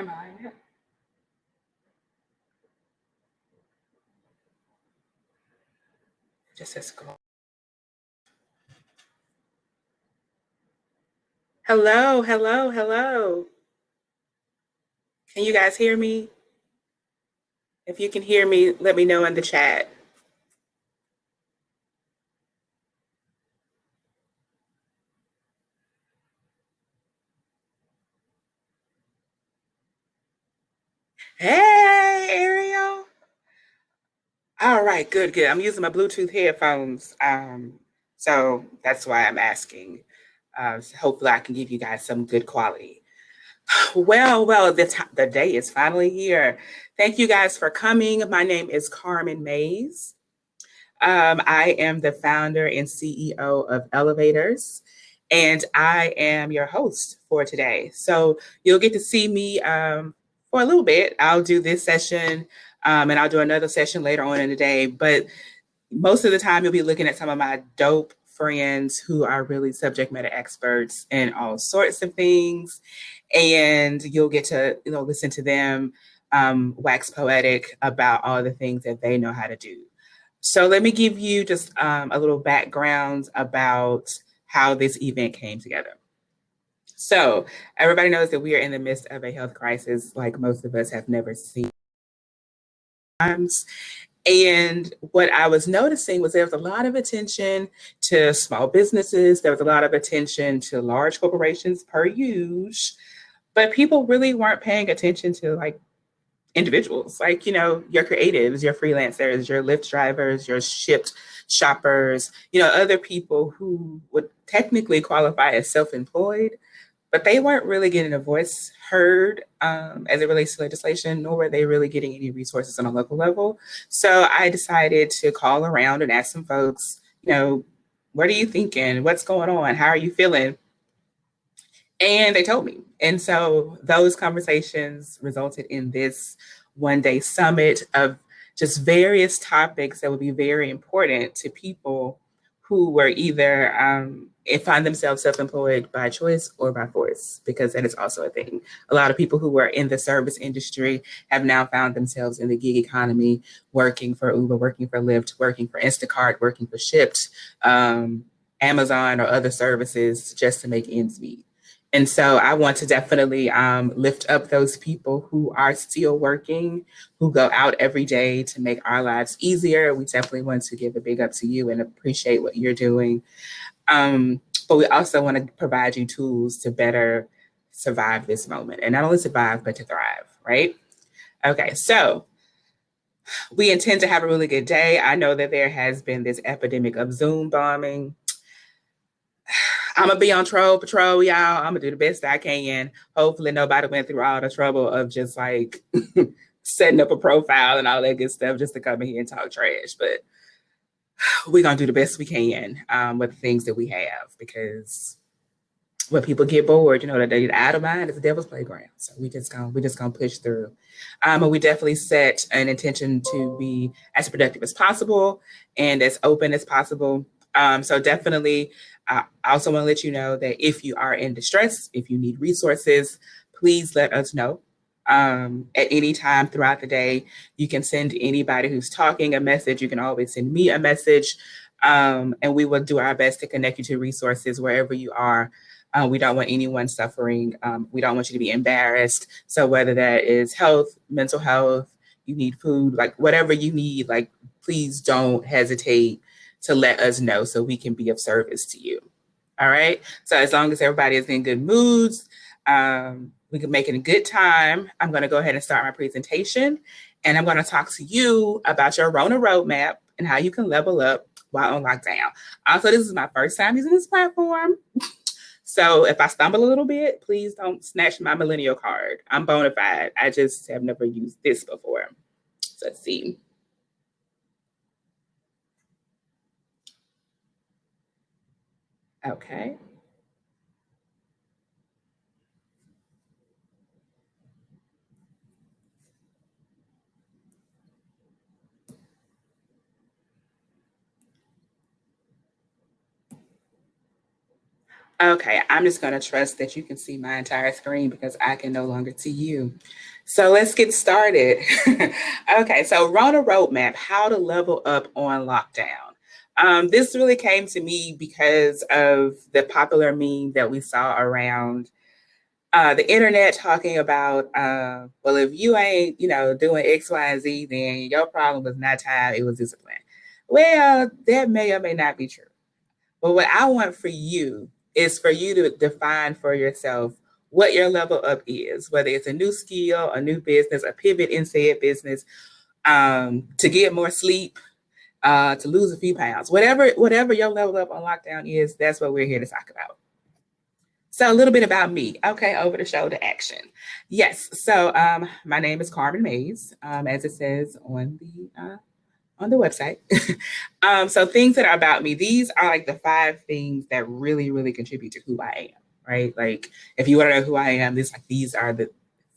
Am I in it? It just says go. Hello, hello, hello. Can you guys hear me? If you can hear me, let me know in the chat. Hey, Ariel. All right, good, good. I'm using my Bluetooth headphones. So that's why I'm asking. So hopefully I can give you guys some good quality. Well, the day is finally here. Thank you guys for coming. My name is Carmen Mays. I am the founder and CEO of Elevators, and I am your host for today. So you'll get to see me for a little bit. I'll do this session and I'll do another session later on in the day. But most of the time, you'll be looking at some of my dope friends who are really subject matter experts in all sorts of things. And you'll get to listen to them wax poetic about all the things that they know how to do. So let me give you just a little background about how this event came together. So everybody knows that we are in the midst of a health crisis like most of us have never seen. And what I was noticing was there was a lot of attention to small businesses. There was a lot of attention to large corporations per use, but people really weren't paying attention to like individuals, like, your creatives, your freelancers, your Lyft drivers, your shipped shoppers, other people who would technically qualify as self-employed, but they weren't really getting a voice heard as it relates to legislation, nor were they really getting any resources on a local level. So I decided to call around and ask some folks, what are you thinking? What's going on? How are you feeling? And they told me. And so those conversations resulted in this 1 day summit of just various topics that would be very important to people who were either find themselves self-employed by choice or by force, because that is also a thing. A lot of people who were in the service industry have now found themselves in the gig economy, working for Uber, working for Lyft, working for Instacart, working for Shipped, Amazon, or other services just to make ends meet. And so I want to definitely lift up those people who are still working, who go out every day to make our lives easier. We definitely want to give a big up to you and appreciate what you're doing. But we also want to provide you tools to better survive this moment, and not only survive, but to thrive, right? Okay, so we intend to have a really good day. I know that there has been this epidemic of Zoom bombing. I'm gonna be on troll patrol, y'all. I'm gonna do the best I can. Hopefully, nobody went through all the trouble of just like setting up a profile and all that good stuff just to come in here and talk trash. But we're gonna do the best we can with the things that we have, because when people get bored, that they get out of mind, it's the devil's playground. So we just gonna push through. And we definitely set an intention to be as productive as possible and as open as possible. So definitely, I also want to let you know that if you are in distress, if you need resources, please let us know. At any time throughout the day, you can send anybody who's talking a message. You can always send me a message, and we will do our best to connect you to resources wherever you are. We don't want anyone suffering. We don't want you to be embarrassed. So whether that is health, mental health, you need food, like whatever you need, like please don't hesitate to let us know so we can be of service to you. All right. So as long as everybody is in good moods, we can make it a good time. I'm going to go ahead and start my presentation, and I'm going to talk to you about your Rona Roadmap and how you can level up while on lockdown. Also, this is my first time using this platform. So if I stumble a little bit, please don't snatch my millennial card. I'm bona fide. I just have never used this before. So let's see. Okay. Okay, I'm just going to trust that you can see my entire screen because I can no longer see you. So let's get started. Okay, so Rona Roadmap, how to level up on lockdown. This really came to me because of the popular meme that we saw around the internet talking about, well, if you ain't, doing X, Y, and Z, then your problem was not time, it was discipline. Well, that may or may not be true. But what I want for you is for you to define for yourself what your level up is, whether it's a new skill, a new business, a pivot in said business, to get more sleep, to lose a few pounds, whatever your level up on lockdown is, that's what we're here to talk about. So a little bit about me. Okay, over the show to action. Yes. So my name is Carmen Mays, as it says on the website. So things that are about me, these are like the 5 things that really, really contribute to who I am, right? Like if you want to know who I am, these are the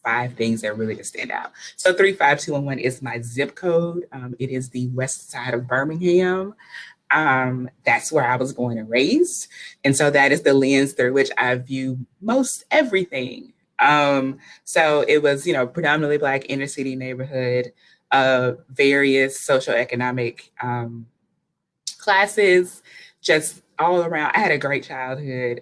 5 things that really just stand out. So 35211 is my zip code. It is the west side of Birmingham. That's where I was born and raised. And so that is the lens through which I view most everything. So it was, predominantly Black inner city neighborhood, various social economic classes, just all around. I had a great childhood.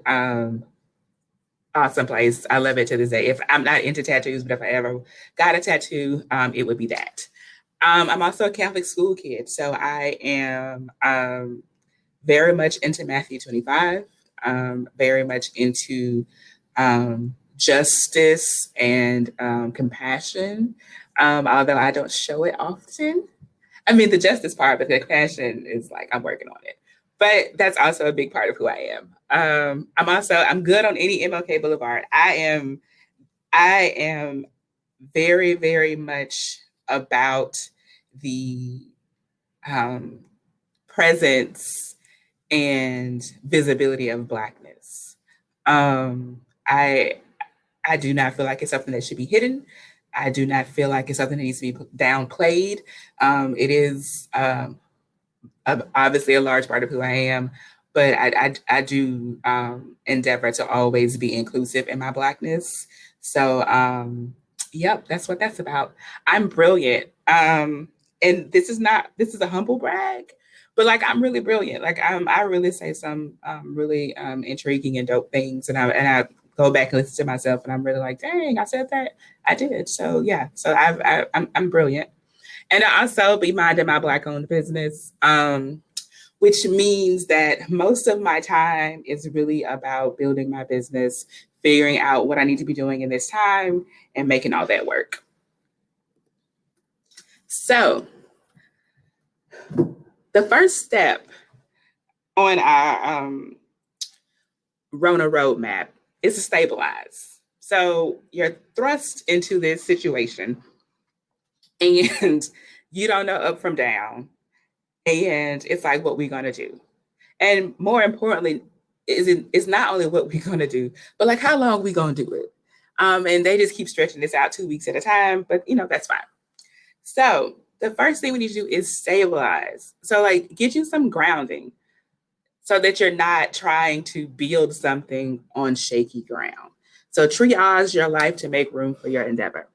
Awesome place. I love it to this day. If I'm not into tattoos, but if I ever got a tattoo, it would be that. I'm also a Catholic school kid, so I am very much into Matthew 25, very much into justice and compassion, although I don't show it often. I mean, the justice part, but the compassion is like I'm working on it. But that's also a big part of who I am. I'm good on any MLK Boulevard. I am very, very much about the um, presence and visibility of Blackness. I do not feel like it's something that should be hidden. I do not feel like it's something that needs to be downplayed. It is obviously a large part of who I am, but I do endeavor to always be inclusive in my Blackness. So, yep, that's what that's about. I'm brilliant. And this is a humble brag, but like I'm really brilliant. Like I really say some really intriguing and dope things, and I go back and listen to myself, and I'm really like, dang, I said that, I did. So yeah, so I'm brilliant, and I also be minding my Black owned business, which means that most of my time is really about building my business, figuring out what I need to be doing in this time, and making all that work. So the first step on our Rona roadmap is to stabilize. So you're thrust into this situation and you don't know up from down. And it's like, what we gonna do? And more importantly, it's not only what we're gonna do, but like how long we gonna do it. And they just keep stretching this out 2 weeks at a time, but that's fine. So the first thing we need to do is stabilize. So like get you some grounding so that you're not trying to build something on shaky ground. So triage your life to make room for your endeavor.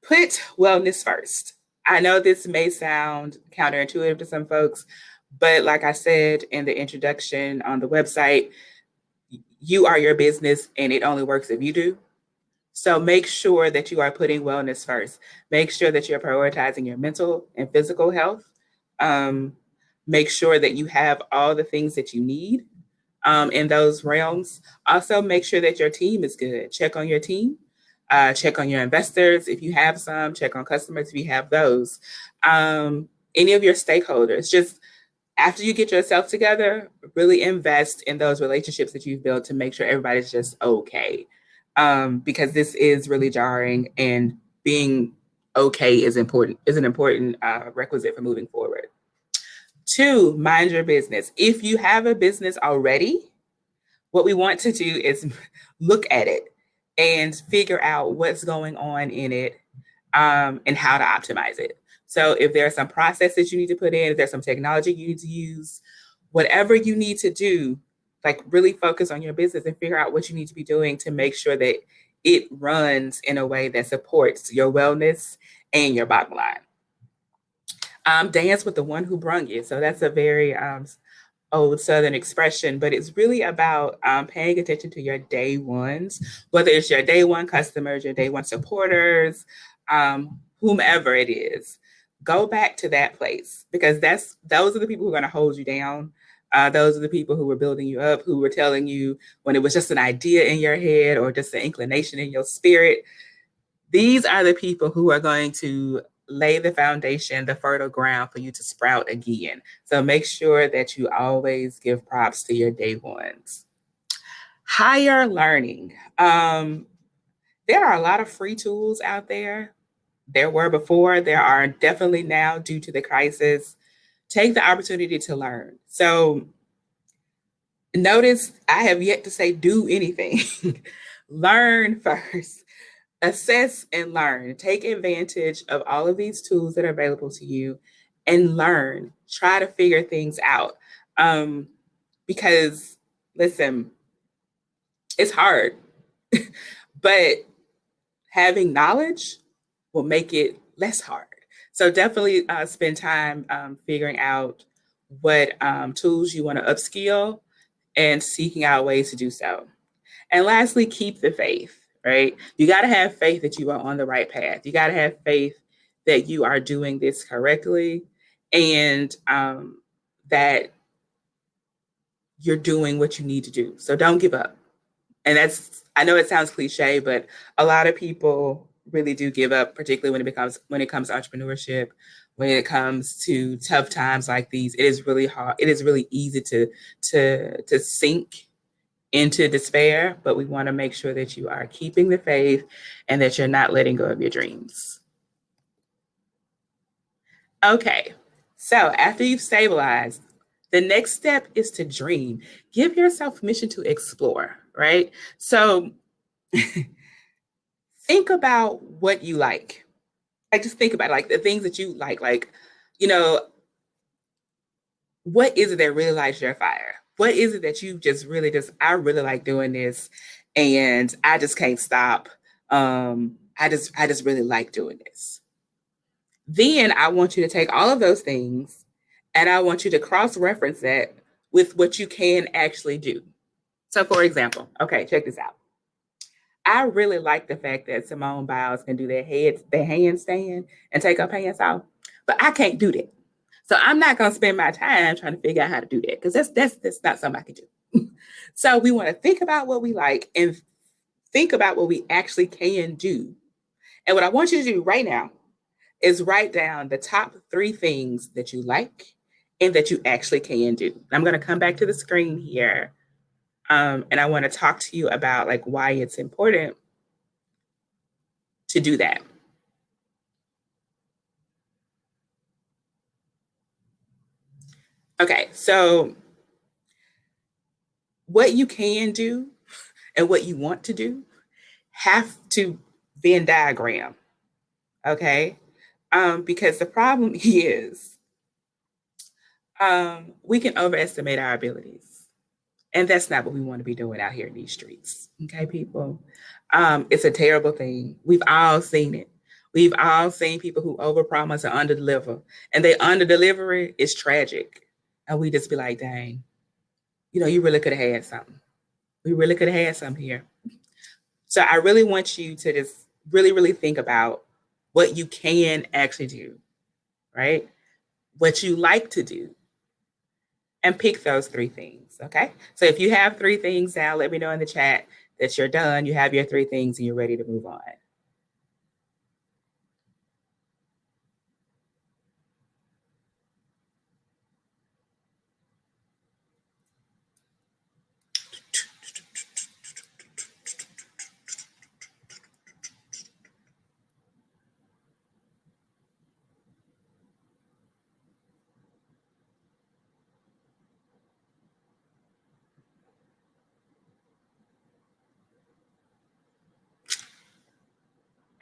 Put wellness first. I know this may sound counterintuitive to some folks, but like I said in the introduction on the website, you are your business and it only works if you do. So make sure that you are putting wellness first. Make sure that you're prioritizing your mental and physical health. Make sure that you have all the things that you need in those realms. Also, make sure that your team is good. Check on your team. Check on your investors if you have some. Check on customers if you have those. Any of your stakeholders. Just after you get yourself together, really invest in those relationships that you've built to make sure everybody's just okay. Because this is really jarring, and being okay is important. Is an important requisite for moving forward. 2, mind your business. If you have a business already, what we want to do is look at it and figure out what's going on in it, and how to optimize it. So if there are some processes you need to put in, if there's some technology you need to use, whatever you need to do, like really focus on your business and figure out what you need to be doing to make sure that it runs in a way that supports your wellness and your bottom line. Dance with the one who brung you. So that's a very old Southern expression, but it's really about paying attention to your day ones, whether it's your day one customers, your day one supporters, whomever it is. Go back to that place because those are the people who are going to hold you down. Those are the people who were building you up, who were telling you when it was just an idea in your head or just an inclination in your spirit. These are the people who are going to lay the foundation, the fertile ground for you to sprout again. So make sure that you always give props to your day ones. Higher learning. There are a lot of free tools out there. There were before, there are definitely now due to the crisis. Take the opportunity to learn. So notice I have yet to say do anything. Learn first. Assess and learn. Take advantage of all of these tools that are available to you and learn. Try to figure things out. Because, listen, it's hard, but having knowledge will make it less hard. So definitely spend time figuring out what tools you want to upskill and seeking out ways to do so. And lastly, keep the faith, right? You got to have faith that you are on the right path. You got to have faith that you are doing this correctly and that you're doing what you need to do. So don't give up. And I know it sounds cliche, but a lot of people really do give up, particularly when it comes to entrepreneurship, when it comes to tough times like these. It is really hard. It is really easy to sink into despair, but we want to make sure that you are keeping the faith and that you're not letting go of your dreams. Okay, so after you've stabilized, the next step is to dream. Give yourself permission to explore, right? So think about what you like. Like just think about it, like the things that you like, you know, what is it that really lights your fire? What is it that you just really I really like doing this and I just can't stop. I just really like doing this. Then I want you to take all of those things and I want you to cross-reference that with what you can actually do. So for example, okay, check this out. I really like the fact that Simone Biles can do their handstand and take her pants off, but I can't do that. So I'm not going to spend my time trying to figure out how to do that because that's not something I can do. So we want to think about what we like and think about what we actually can do. And what I want you to do right now is write down the top 3 things that you like and that you actually can do. I'm going to come back to the screen here. And I want to talk to you about like why it's important to do that. Okay, so what you can do and what you want to do have to Venn diagram, okay? Because the problem is we can overestimate our abilities. And that's not what we want to be doing out here in these streets, okay, people? It's a terrible thing. We've all seen it. We've all seen people who overpromise and underdeliver, and they underdeliver is tragic. And we just be like, dang, you really could have had something. We really could have had something here. So I really want you to just really, really think about what you can actually do, right? What you like to do, and pick those 3 things, okay? So if you have 3 things now, let me know in the chat that you're done, you have your 3 things, and you're ready to move on.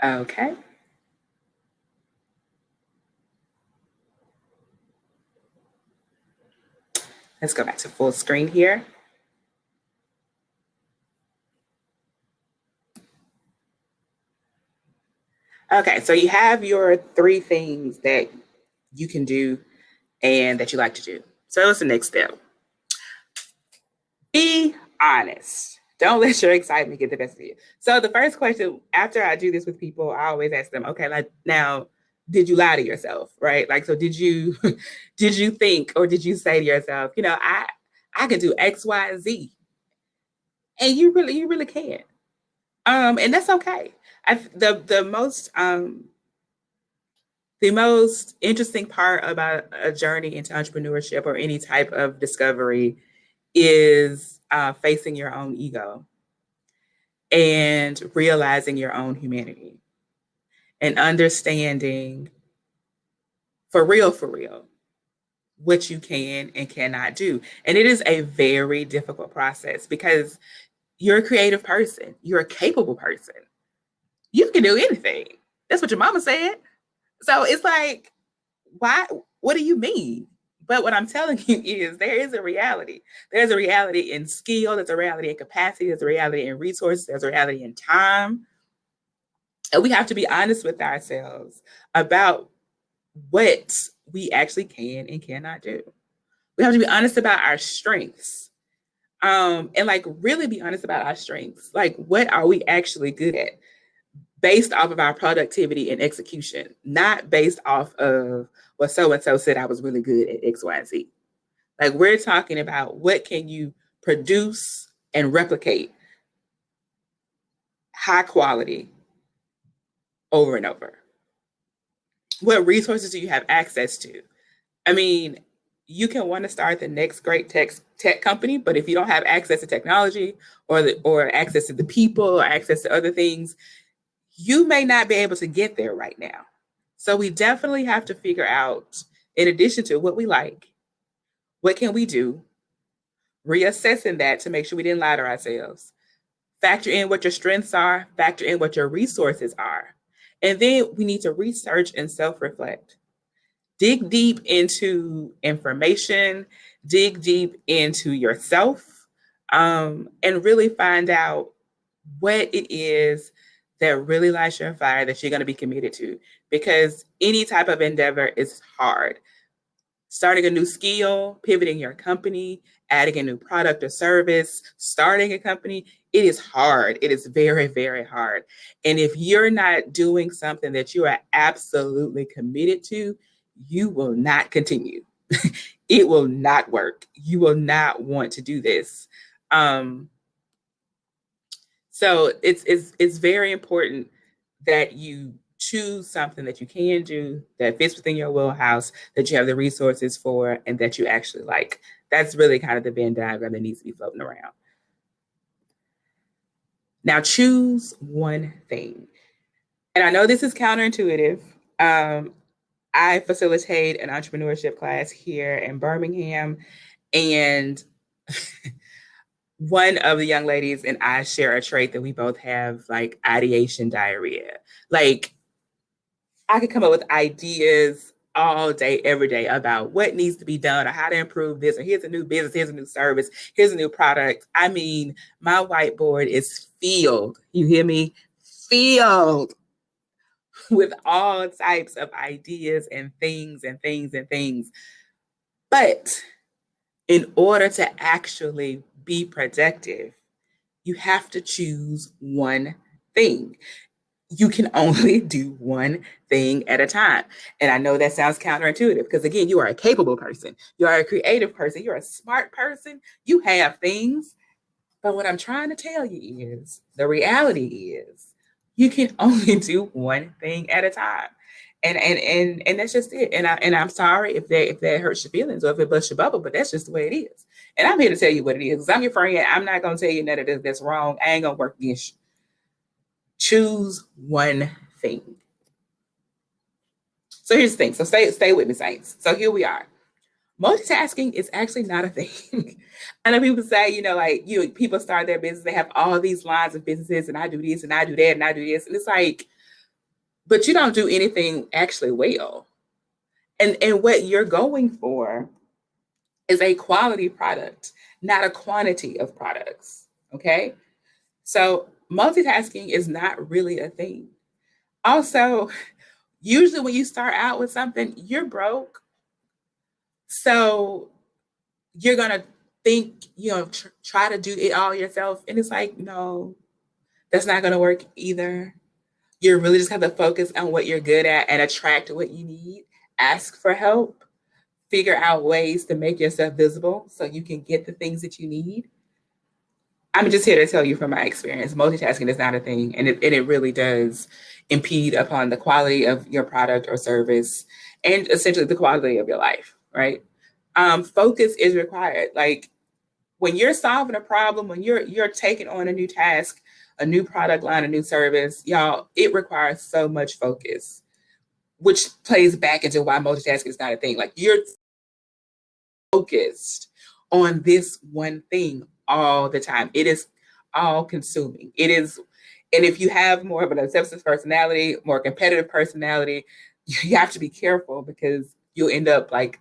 Okay. Let's go back to full screen here. Okay, so you have your three things that you can do and that you like to do. So what's the next step? Be honest. Don't let your excitement get the best of you. So the first question after I do this with people, I always ask them, okay, like now, did you lie to yourself? Right? Like, so did you did you think or did you say to yourself, I can do X, Y, Z? And you really can't. And that's okay. I the most interesting part about a journey into entrepreneurship or any type of discovery is facing your own ego and realizing your own humanity and understanding for real, what you can and cannot do. And it is a very difficult process because you're a creative person, you're a capable person. You can do anything. That's what your mama said. So it's like, why? What do you mean? But what I'm telling you is there is a reality. There's a reality in skill, there's a reality in capacity, there's a reality in resources, there's a reality in time. And we have to be honest with ourselves about what we actually can and cannot do. We have to be honest about our strengths. And like really be honest about our strengths. Like, what are we actually good at? Based off of our productivity and execution, not based off of what so and so said I was really good at X, Y, and Z. Like, we're talking about what can you produce and replicate high quality over and over. What resources do you have access to? I mean, you can want to start the next great tech company, but if you don't have access to technology or access to the people or access to other things, you may not be able to get there right now. So we definitely have to figure out, in addition to what we like, what can we do, reassessing that to make sure we didn't lie to ourselves, factor in what your strengths are, factor in what your resources are. And then we need to research and self-reflect. Dig deep into information, dig deep into yourself, and really find out what it is that really lights your fire that you're going to be committed to. Because any type of endeavor is hard. Starting a new skill, pivoting your company, adding a new product or service, starting a company, it is hard. It is very, very hard. And if you're not doing something that you are absolutely committed to, you will not continue. It will not work. You will not want to do this. So it's very important that you choose something that you can do that fits within your wheelhouse, that you have the resources for, and that you actually like. That's really kind of the Venn diagram that needs to be floating around. Now choose one thing. And I know this is counterintuitive. I facilitate an entrepreneurship class here in Birmingham, and one of the young ladies and I share a trait that we both have, like ideation diarrhea. Like, I could come up with ideas all day, every day about what needs to be done or how to improve this, or here's a new business, here's a new service, here's a new product. I mean, my whiteboard is filled, you hear me? Filled with all types of ideas and things and things and things. But in order to actually be productive, you have to choose one thing. You can only do one thing at a time. And I know that sounds counterintuitive because, again, you are a capable person, you are a creative person, you're a smart person, you have things. But what I'm trying to tell you is the reality is you can only do one thing at a time. And that's just it. And I'm sorry if that hurts your feelings or if it busts your bubble, but that's just the way it is. And I'm here to tell you what it is. Because I'm your friend. I'm not gonna tell you that that's wrong. I ain't gonna work against you. Choose one thing. So here's the thing. So stay with me, Saints. So here we are. Multitasking is actually not a thing. I know people say, like people start their business, they have all these lines of businesses, and I do this and I do that and I do this. And it's like, but you don't do anything actually well. And what you're going for is a quality product, not a quantity of products. Okay. So multitasking is not really a thing. Also, usually when you start out with something, you're broke. So you're going to think, try to do it all yourself. And it's like, no, that's not going to work either. You're really just have to focus on what you're good at and attract what you need. Ask for help. Figure out ways to make yourself visible so you can get the things that you need. I'm just here to tell you from my experience, multitasking is not a thing, and it really does impede upon the quality of your product or service and essentially the quality of your life, right? Focus is required. Like when you're solving a problem, when you're taking on a new task, a new product line, a new service, y'all, it requires so much focus, which plays back into why multitasking is not a thing. Like you're focused on this one thing all the time. It is all consuming. It is, and if you have more of an obsessive personality, more competitive personality, you have to be careful because you'll end up like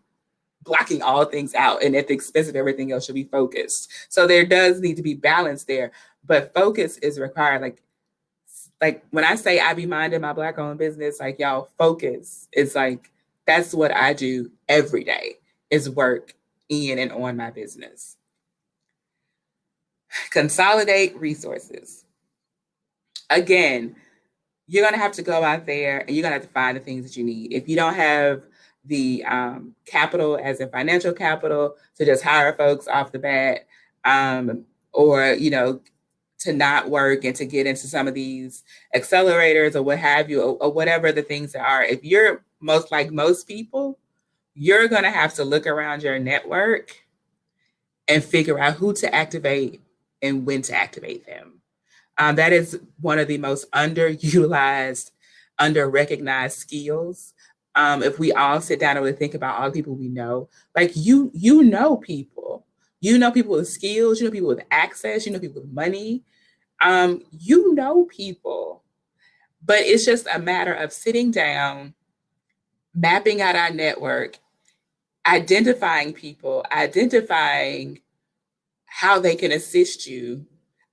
blocking all things out and at the expense of everything else should be focused. So there does need to be balance there, but focus is required. Like when I say I be minding my black owned business, like y'all focus. It's like that's what I do every day is work in and on my business. Consolidate resources. Again, you're gonna have to go out there and you're gonna have to find the things that you need. If you don't have the capital, as in financial capital, to just hire folks off the bat, or to not work and to get into some of these accelerators or what have you, or whatever the things that are. If you're most like most people, you're gonna have to look around your network and figure out who to activate and when to activate them. That is one of the most underutilized, under recognized skills. If we all sit down and really think about all the people we know, like you know people with skills, you know people with access, you know people with money, you know people, but it's just a matter of sitting down, mapping out our network, identifying people, identifying how they can assist you,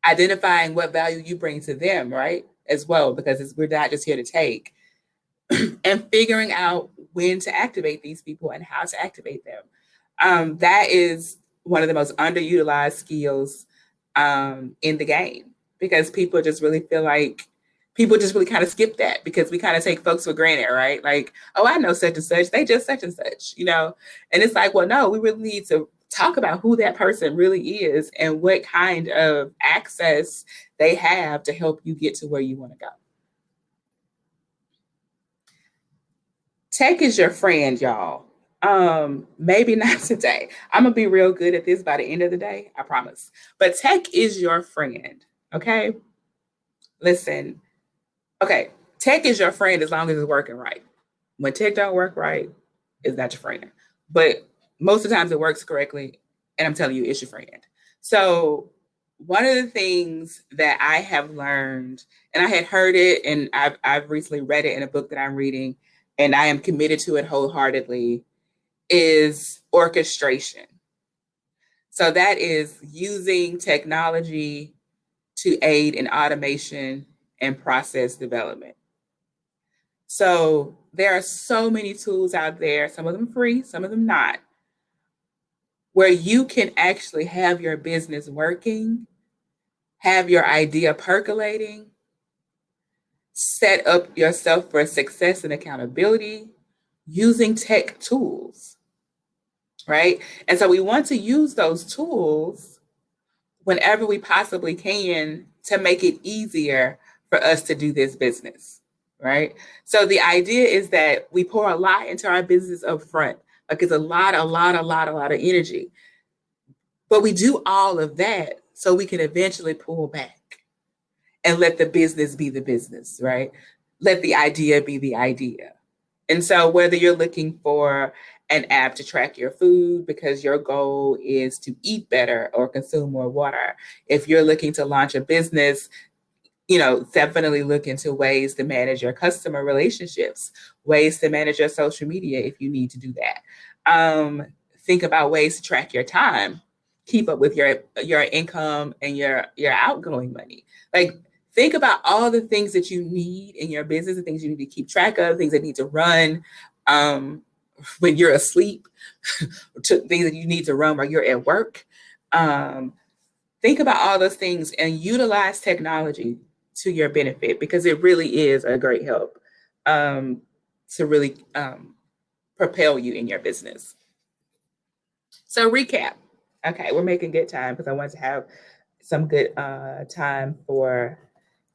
identifying what value you bring to them, right? As well, because we're not just here to take, and figuring out when to activate these people and how to activate them. That is one of the most underutilized skills in the game because people just really kind of skip that because we kind of take folks for granted, right? Like, oh, I know such and such, they just such and such. And it's like, well, no, we really need to talk about who that person really is and what kind of access they have to help you get to where you want to go. Tech is your friend, y'all. Maybe not today. I'm gonna be real good at this by the end of the day, I promise. But tech is your friend. Okay. Listen, okay, tech is your friend as long as it's working right. When tech don't work right, it's not your friend. But most of the times it works correctly, and I'm telling you, it's your friend. So one of the things that I have learned, and I had heard it, and I've recently read it in a book that I'm reading, and I am committed to it wholeheartedly, is orchestration. So that is using technology to aid in automation and process development. So there are so many tools out there, some of them free, some of them not, where you can actually have your business working, have your idea percolating, set up yourself for success and accountability using tech tools, right? And so we want to use those tools whenever we possibly can to make it easier for us to do this business, right? So the idea is that we pour a lot into our business up front. Like it's a lot of energy. But we do all of that so we can eventually pull back and let the business be the business, right? Let the idea be the idea. And so whether you're looking for an app to track your food because your goal is to eat better or consume more water, if you're looking to launch a business, definitely look into ways to manage your customer relationships, ways to manage your social media if you need to do that. Think about ways to track your time, keep up with your income and your outgoing money. Like Think about all the things that you need in your business, the things you need to keep track of, things that need to run when you're asleep, things that you need to run while you're at work. Um, think about all those things and utilize technology to your benefit, because it really is a great help to really propel you in your business. So recap. Okay, we're making good time because I want to have some good time for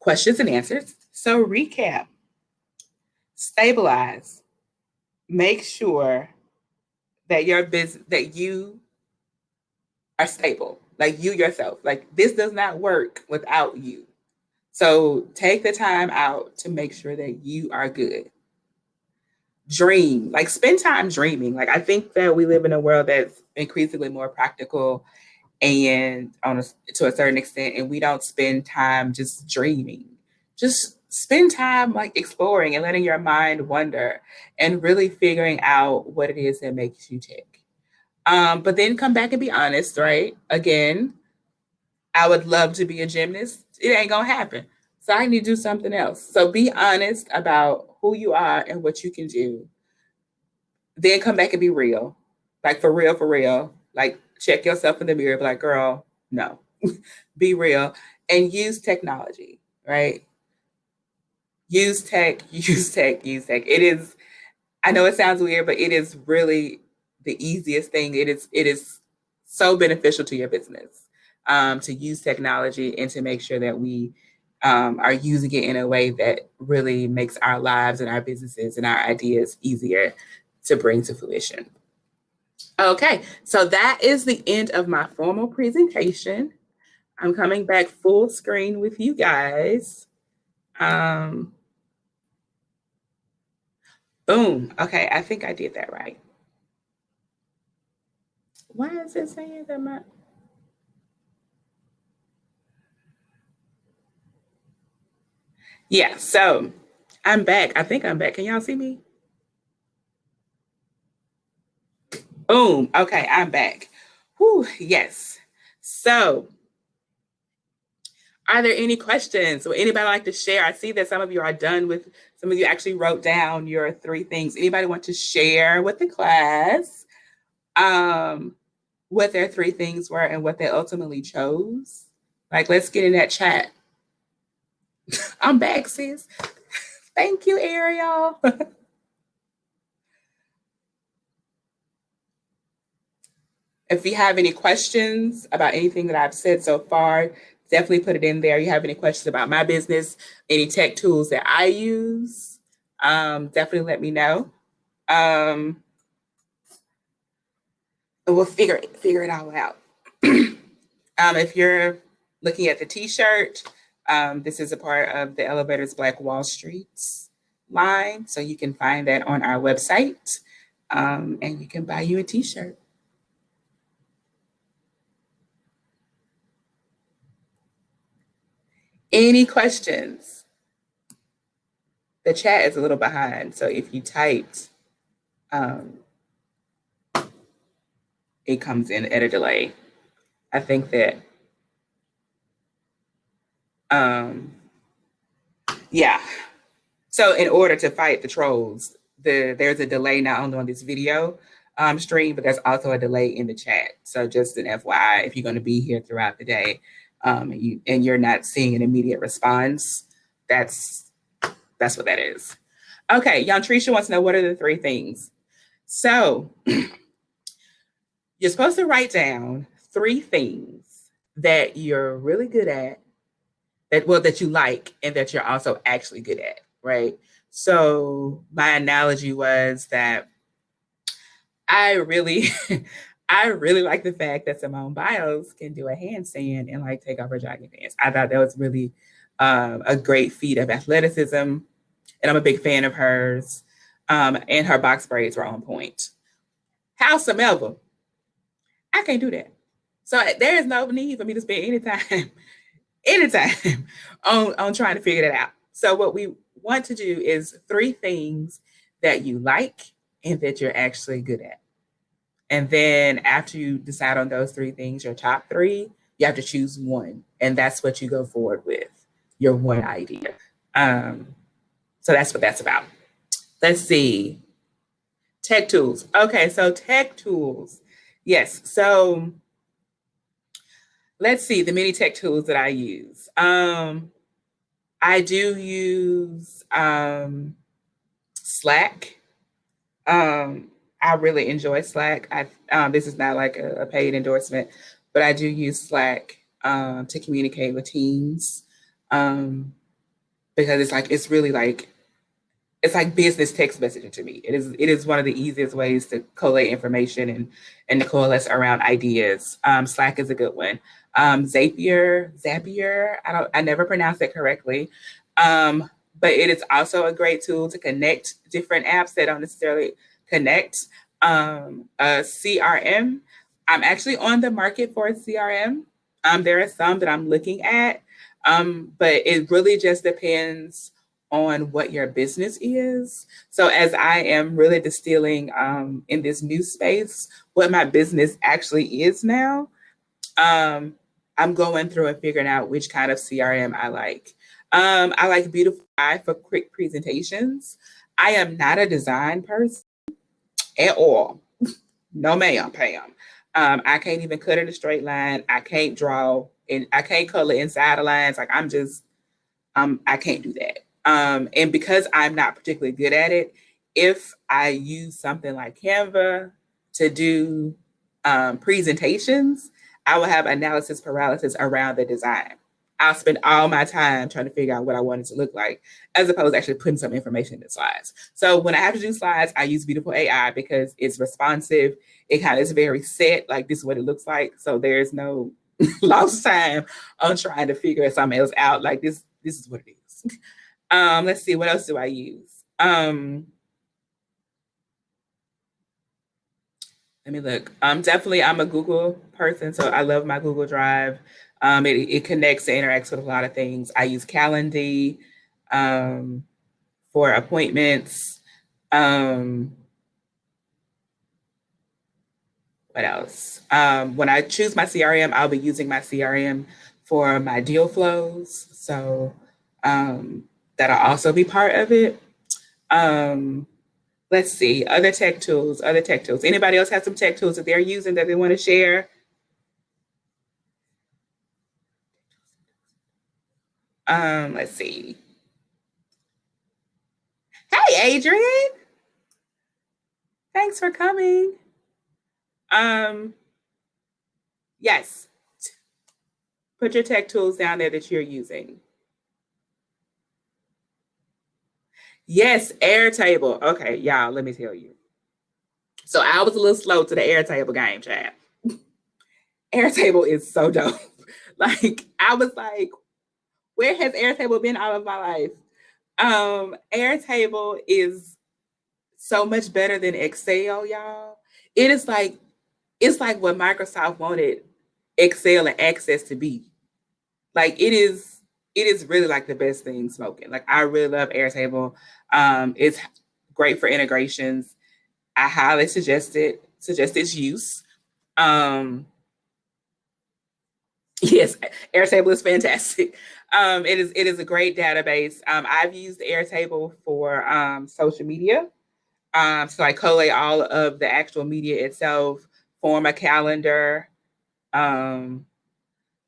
questions and answers. So recap, stabilize, make sure that your business, that you are stable, like you yourself. Like this does not work without you. So take the time out to make sure that you are good. Dream, like spend time dreaming. Like I think that we live in a world that's increasingly more practical and to a certain extent, and we don't spend time just dreaming. Just spend time like exploring and letting your mind wander and really figuring out what it is that makes you tick. But then come back and be honest, right? Again, I would love to be a gymnast. It ain't gonna happen. So I need to do something else. So be honest about who you are and what you can do. Then come back and be real. Like for real, for real. Like check yourself in the mirror, be like, girl, no. Be real. And use technology, right? Use tech, use tech, use tech. It is, I know it sounds weird, but it is really the easiest thing. It is so beneficial to your business to use technology and to make sure that we are using it in a way that really makes our lives and our businesses and our ideas easier to bring to fruition. Okay, so that is the end of my formal presentation. I'm coming back full screen with you guys. Boom. Okay, I think I did that right. Why is it saying that my... Yeah, so I'm back. I think I'm back. Can y'all see me? Boom. Okay, I'm back. Whew, yes. So, are there any questions? Would anybody like to share? I see that some of you are done with, some of you actually wrote down your 3 things. Anybody want to share with the class what their 3 things were and what they ultimately chose? Like, let's get in that chat. I'm back, sis. Thank you, Ariel. If you have any questions about anything that I've said so far, definitely put it in there. You have any questions about my business, any tech tools that I use, definitely let me know. We'll figure it all out. If you're looking at the t-shirt, this is a part of the Elevators Black Wall Streets line. So you can find that on our website and you can buy you a t-shirt. Any questions? The chat is a little behind. So if you typed, it comes in at a delay. I think that, yeah. So in order to fight the trolls, there's a delay not only on this video stream, but there's also a delay in the chat. So just an FYI, if you're going to be here throughout the day and you're not seeing an immediate response, that's what that is. Okay, Young Trisha wants to know, what are the 3 things? So you're supposed to write down 3 things that you're really good at, that you like, and that you're also actually good at, right? So my analogy was that I really, I really like the fact that Simone Biles can do a handstand and like take off her jogging pants. I thought that was really a great feat of athleticism, and I'm a big fan of hers. And her box braids were on point. Howsoever, I can't do that. So there is no need for me to spend anytime on trying to figure that out. So what we want to do is 3 things that you like and that you're actually good at. And then after you decide on those 3 things, your top 3, you have to choose one. And that's what you go forward with. your one idea. So that's what that's about. Let's see. Tech tools. Okay, so tech tools. Yes. So let's see the many tech tools that I use. I do use Slack. I really enjoy Slack. This is not like a paid endorsement, but I do use Slack to communicate with teams because it's really like it's like business text messaging to me. It is one of the easiest ways to collate information and to coalesce around ideas. Slack is a good one. Zapier. I never pronounced it correctly. But it is also a great tool to connect different apps that don't necessarily connect. A CRM. I'm actually on the market for a CRM. There are some that I'm looking at, but it really just depends on what your business is. So as I am really distilling in this new space what my business actually is now, I'm going through and figuring out which kind of CRM I like. I like Beautiful AI for quick presentations. I am not a design person at all. No, ma'am, Pam. I can't even cut in a straight line. I can't draw and I can't color inside the lines. Like I can't do that. And because I'm not particularly good at it, if I use something like Canva to do presentations, I will have analysis paralysis around the design. I'll spend all my time trying to figure out what I want it to look like, as opposed to actually putting some information in the slides. So when I have to do slides, I use Beautiful AI because it's responsive. It kind of is very set, like this is what it looks like. So there's no lost time on trying to figure something else out. Like this is what it is. Let's see, what else do I use? Let me look. Definitely, I'm a Google person, so I love my Google Drive. It connects and interacts with a lot of things. I use Calendly for appointments. What else? When I choose my CRM, I'll be using my CRM for my deal flows. So that'll also be part of it. Let's see, other tech tools. Anybody else have some tech tools that they're using that they want to share? Let's see. Hey, Adrian. Thanks for coming. Um, yes. Put your tech tools down there that you're using. Yes, Airtable. Okay, y'all, let me tell you. So I was a little slow to the Airtable game, Chad. Airtable is so dope. Like, I was like, where has Airtable been all of my life? Airtable is so much better than Excel, y'all. It is like it's like what Microsoft wanted Excel and Access to be. Like it is really like the best thing smoking. Like I really love Airtable. It's great for integrations. I highly suggest its use. Um, yes, Airtable is fantastic. It is a great database. I've used Airtable for social media. So I collate all of the actual media itself, form a calendar, um,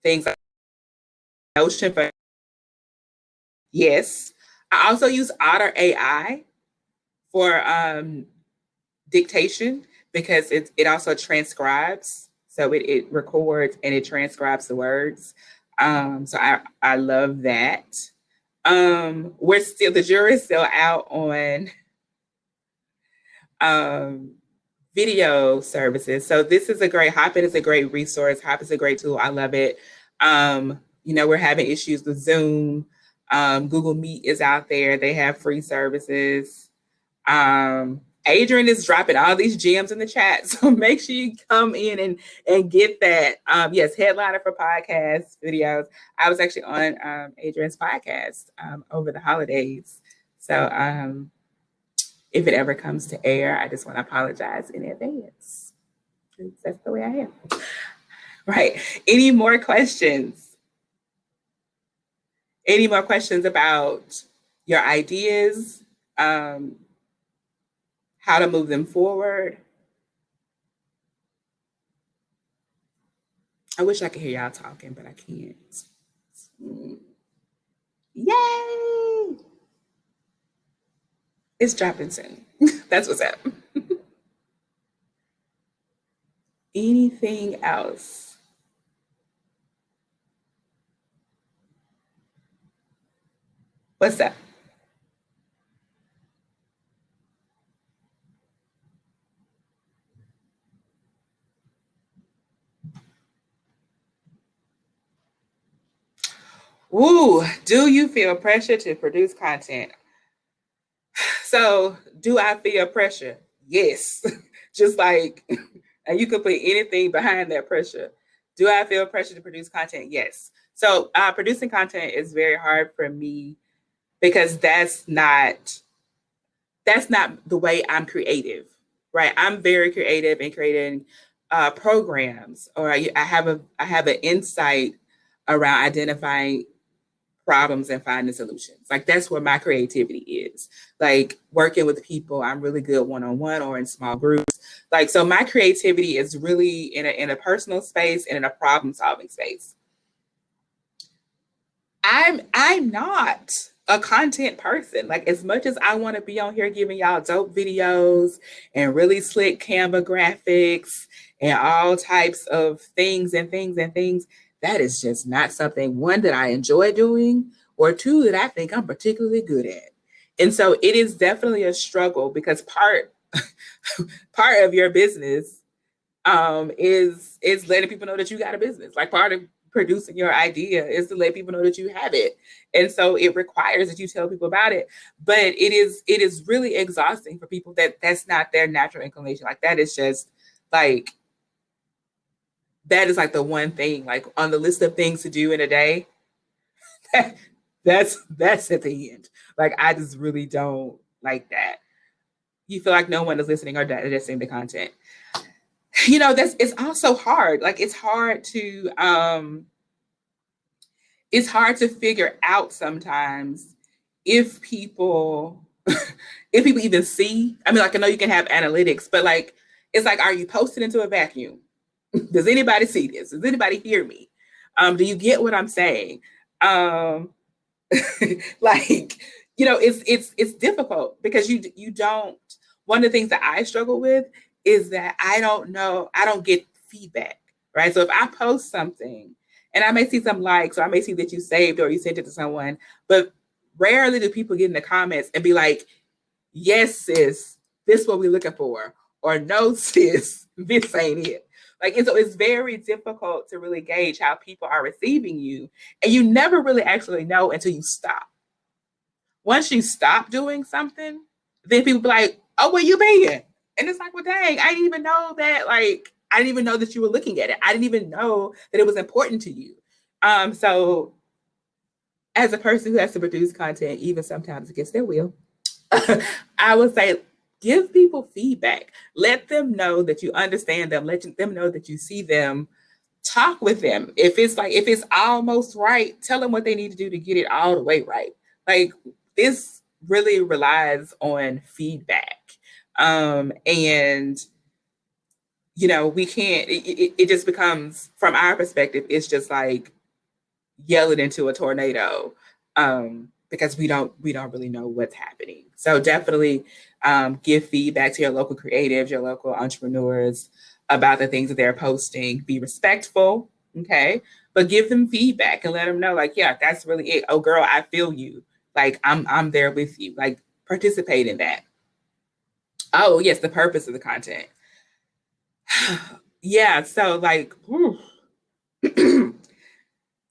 things like Notion for yes. I also use Otter AI for dictation because it also transcribes. So it records and it transcribes the words. So I love that. The jury's still out on um, video services. So this is a great Hopin is a great resource. Hop is a great tool. I love it. We're having issues with Zoom. Google Meet is out there. They have free services. Adrian is dropping all these gems in the chat. So make sure you come in and get that. Yes, headliner for podcasts, videos. I was actually on Adrian's podcast over the holidays. So if it ever comes to air, I just want to apologize in advance. That's the way I am. Right. Any more questions? Any more questions about your ideas, um, how to move them forward? I wish I could hear y'all talking, but I can't. Mm. Yay! It's dropping soon. That's what's up. Anything else? What's up? Ooh, do you feel pressure to produce content? So, do I feel pressure? Yes. Just like, and you can put anything behind that pressure. Do I feel pressure to produce content? Yes. So, producing content is very hard for me because that's not the way I'm creative, right? I'm very creative in creating programs, or I have an insight around identifying problems and finding solutions. Like that's where my creativity is. Like working with people, I'm really good one on one or in small groups. Like so, my creativity is really in a personal space and in a problem solving space. I'm not a content person. Like as much as I want to be on here giving y'all dope videos and really slick Canva graphics and all types of things and things and things, that is just not something one that I enjoy doing or two that I think I'm particularly good at. And so it is definitely a struggle because part of your business is letting people know that you got a business. Like part of producing your idea is to let people know that you have it, and so it requires that you tell people about it. But it is really exhausting for people that's not their natural inclination. Like that is just like that is like the one thing like on the list of things to do in a day. That's at the end. Like I just really don't like that. You feel like no one is listening or digesting the content. That's it's also hard. Like it's hard to figure out sometimes if people if people even see. I mean, like I know you can have analytics, but like it's like, are you posted into a vacuum? Does anybody see this? Does anybody hear me? Do you get what I'm saying? Um, like it's difficult because you don't. One of the things that I struggle with is that I don't get feedback, right? So if I post something and I may see some likes or I may see that you saved or you sent it to someone, but rarely do people get in the comments and be like, yes sis, this is what we're looking for, or no sis, this ain't it. Like, and so it's very difficult to really gauge how people are receiving you, and you never really actually know until you stop. Once you stop doing something, then people be like, oh, where you been? And it's like, well, dang, I didn't even know that. Like, I didn't even know that you were looking at it. I didn't even know that it was important to you. So as a person who has to produce content, even sometimes against their will, I would say give people feedback. Let them know that you understand them. Let them know that you see them. Talk with them. If it's almost right, tell them what they need to do to get it all the way right. Like this really relies on feedback. And we can't it just becomes, from our perspective, it's just like yell it into a tornado, because we don't really know what's happening. So definitely give feedback to your local creatives, your local entrepreneurs about the things that they're posting. Be respectful, okay, but give them feedback and let them know, like, yeah, that's really it. Oh, girl, I feel you. Like I'm there with you. Like participate in that. Oh yes, the purpose of the content. Yeah, so like.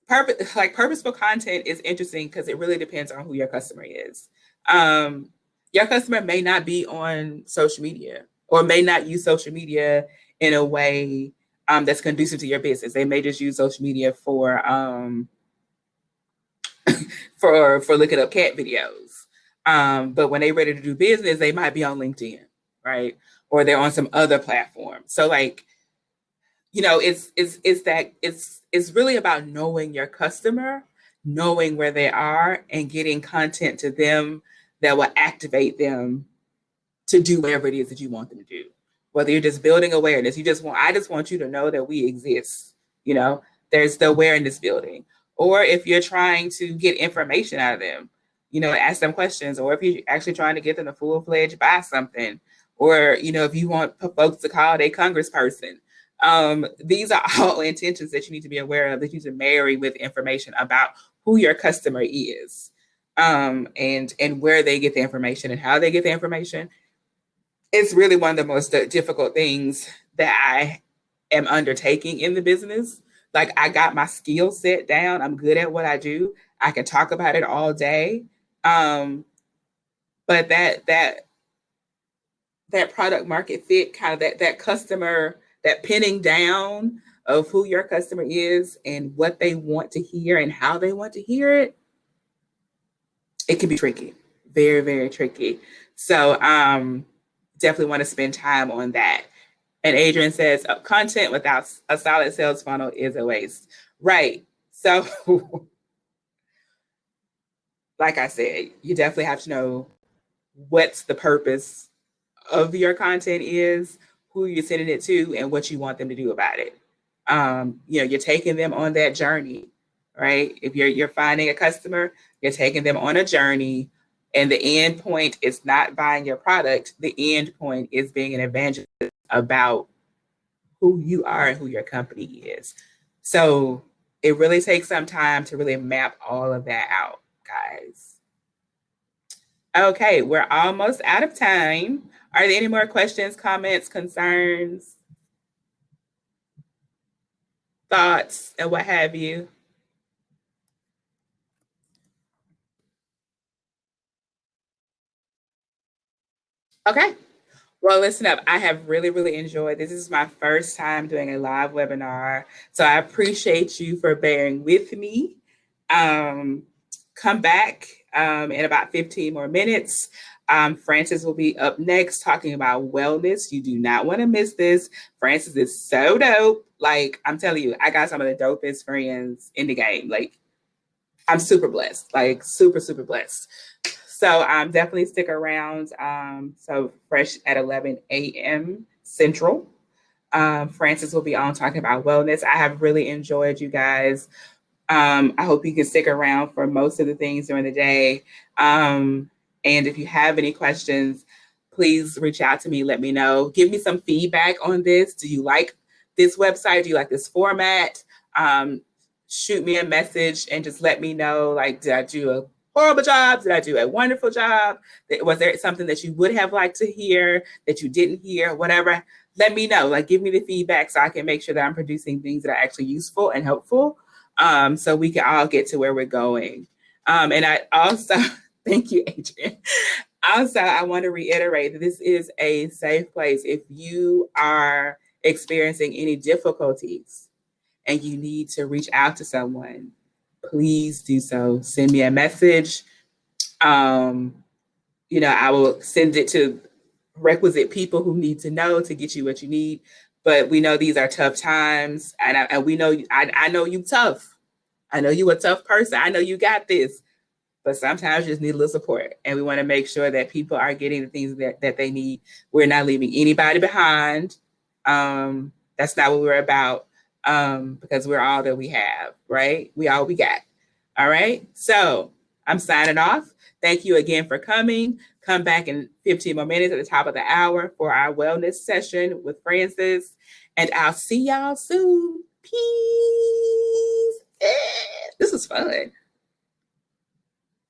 Purposeful content is interesting because it really depends on who your customer is. Um, your customer may not be on social media or may not use social media in a way that's conducive to your business. They may just use social media for looking up cat videos. But when they're ready to do business, they might be on LinkedIn, right? Or they're on some other platform. So like it's really about knowing your customer knowing where they are and getting content to them that will activate them to do whatever it is that you want them to do. Whether you're just building awareness, I just want you to know that we exist. You know, there's the awareness building. Or if you're trying to get information out of them, ask them questions. Or if you're actually trying to get them to full-fledged buy something. Or, if you want folks to call their congressperson. These are all intentions that you need to be aware of, that you need to marry with information about who your customer is, and where they get the information and how they get the information. It's really one of the most difficult things that I am undertaking in the business. Like, I got my skill set down. I'm good at what I do. I can talk about it all day. But that product market fit, kind of that customer, that pinning down of who your customer is and what they want to hear and how they want to hear it, it can be tricky. Very, very tricky. So definitely want to spend time on that. And Adrian says, content without a solid sales funnel is a waste. Right. So like I said, you definitely have to know what's the purpose of your content is, who you're sending it to, and what you want them to do about it. You're taking them on that journey, right? If you're finding a customer, you're taking them on a journey, and the end point is not buying your product. The end point is being an evangelist about who you are and who your company is. So it really takes some time to really map all of that out, guys. Okay, we're almost out of time. Are there any more questions, comments, concerns, thoughts, and what have you? Okay. Well, listen up. I have really, really enjoyed this. This is my first time doing a live webinar. So I appreciate you for bearing with me. Come back in about 15 more minutes. Francis will be up next talking about wellness. You do not want to miss this. Francis is so dope. Like, I'm telling you, I got some of the dopest friends in the game. Like, I'm super blessed, like super, super blessed. So definitely stick around. So fresh at 11 a.m. Central. Francis will be on talking about wellness. I have really enjoyed you guys. I hope you can stick around for most of the things during the day. And if you have any questions, please reach out to me. Let me know. Give me some feedback on this. Do you like this website? Do you like this format? Shoot me a message and just let me know, like, did I do a horrible job? Did I do a wonderful job? Was there something that you would have liked to hear that you didn't hear? Whatever. Let me know. Like, give me the feedback so I can make sure that I'm producing things that are actually useful and helpful. So we can all get to where we're going. And I also, thank you, Adrian. Also, I want to reiterate that this is a safe place. If you are experiencing any difficulties and you need to reach out to someone, please do so. Send me a message. I will send it to requisite people who need to know to get you what you need. But we know these are tough times, and we know I know you tough. I know you a tough person. I know you got this. But sometimes you just need a little support. And we want to make sure that people are getting the things that they need. We're not leaving anybody behind. That's not what we're about, because we're all that we have, right? We all we got. All right. So I'm signing off. Thank you again for coming. Come back in 15 more minutes at the top of the hour for our wellness session with Francis. And I'll see y'all soon. Peace. This was fun.